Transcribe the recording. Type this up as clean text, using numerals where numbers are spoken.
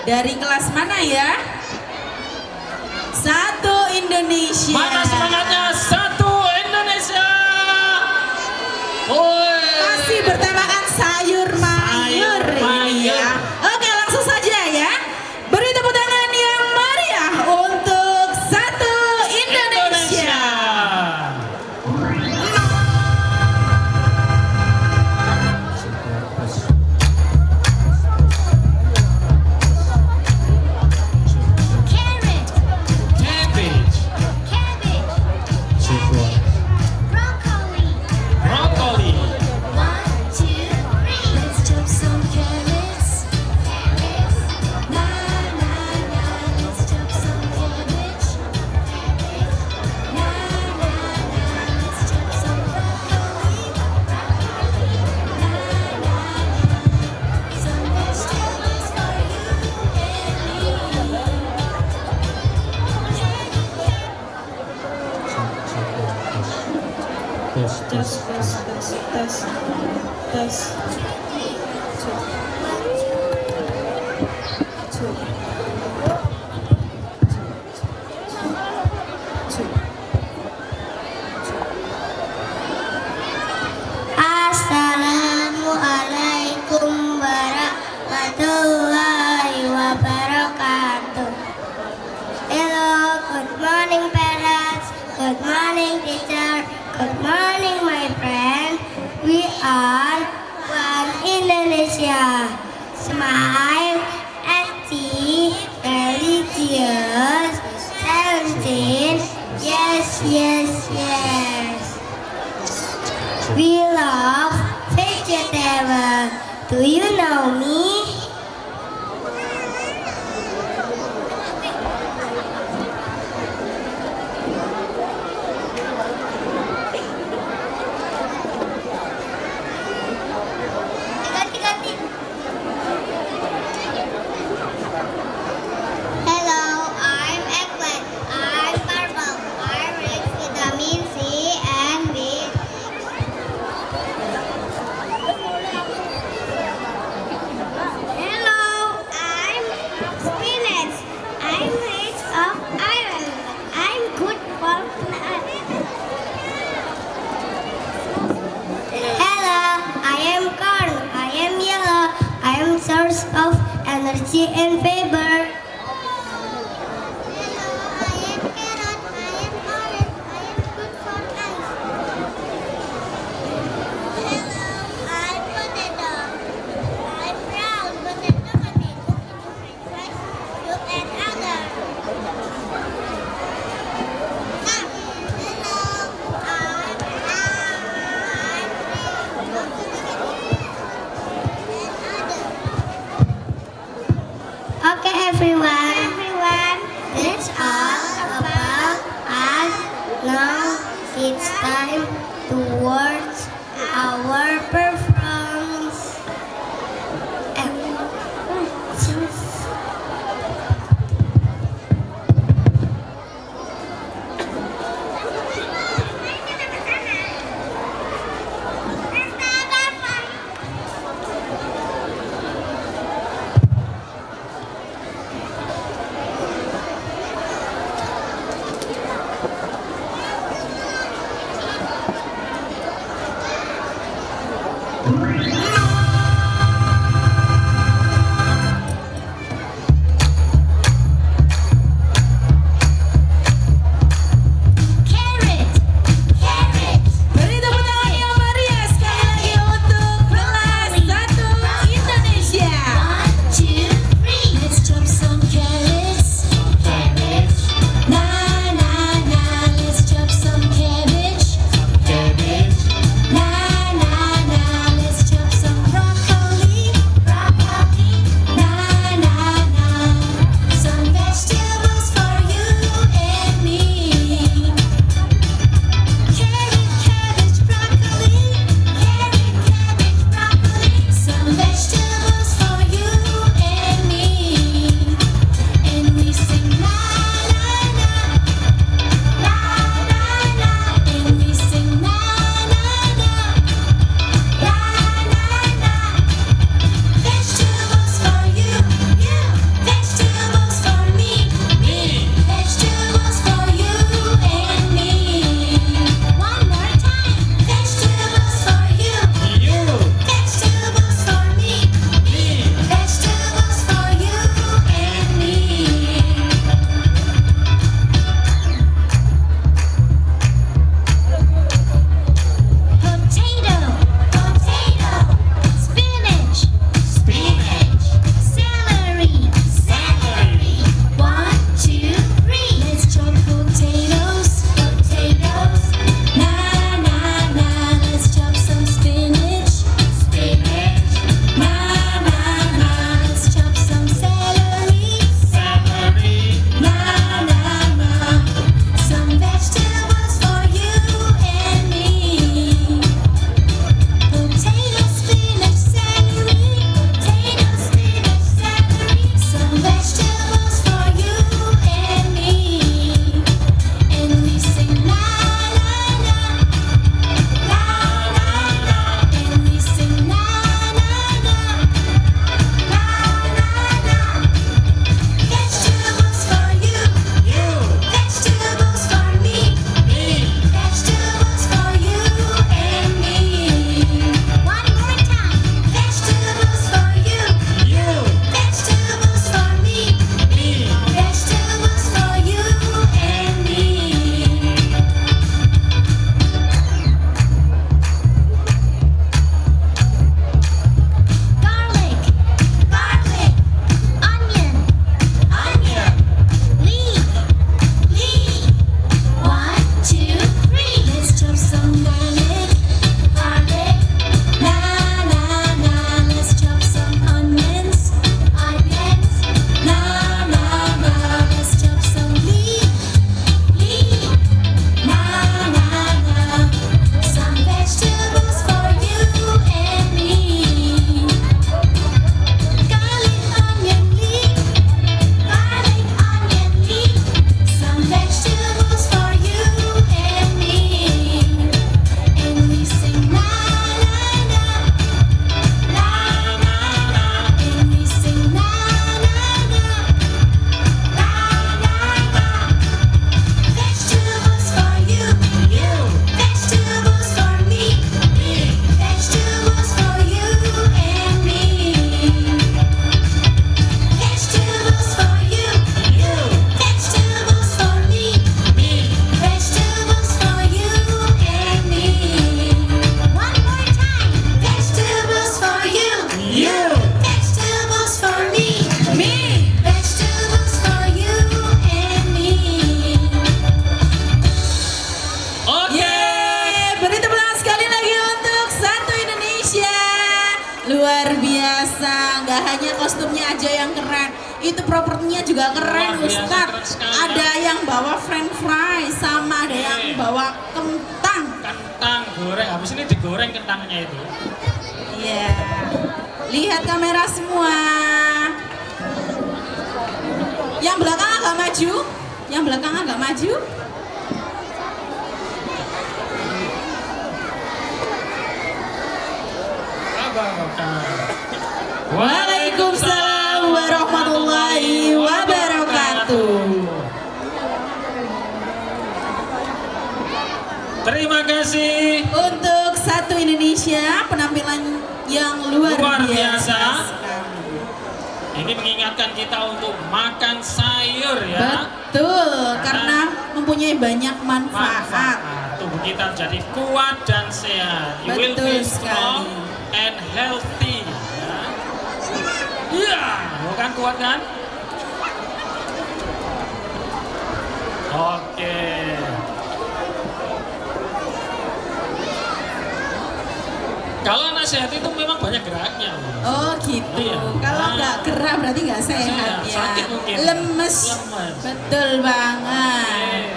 Dari kelas mana ya? Satu Indonesia. Mana semangatnya? Satu Indonesia. Masih bertemakan sayur mayur ini ya. Oke, langsung saja ya. Beri tepuk tangan yang meriah untuk satu Indonesia. Tes. Assalamualaikum warahmatullahi wabarakatuh. Hello, good morning parents, good morning teacher, good morning my friend. We are one Indonesia. Smile, active, religious, talented. Yes, yes, yes. We love vegetable. Do you know me? Hello, I'm eggplant. I'm purple. I'm rich vitamin C and B. Hello, I'm spinach. I'm rich of iron. I'm good for nuts. Hello, I am corn. I am yellow. I am source of energy and fiber. Hello, I am carrot. I am orange. I am good for eyes. Hello, I'm potato. I'm brown. Potato can be cooked into french fries, soup, and other. Hello, I'm okay, everyone, that's all about us. Now it's time towards our performance. Itu propertinya juga keren Luar biasa, Ustadz. keren sekali, Ada ya. yang bawa french fries sama ada yang bawa kentang. Kentang goreng, habis ini digoreng kentangnya itu. Iya. Lihat kamera semua. Yang belakang agak maju. Yang belakang agak maju. Waalaikumsalam warahmatullahi wabarakatuh. Terima kasih. Untuk satu Indonesia, penampilan yang luar biasa sekali. Ini mengingatkan kita untuk makan sayur ya. Betul, karena mempunyai banyak manfaat. Tubuh kita jadi kuat dan sehat. You will Betul be strong sekali. and healthy. Iya, bukan kuat kan? Oke. Kalau anak sehat itu memang banyak geraknya. Oh gitu. Iya. Kalau nggak gerak berarti nggak sehat Sehat, ya. sakit mungkin. Lemes. Lemes. Betul banget. Oke.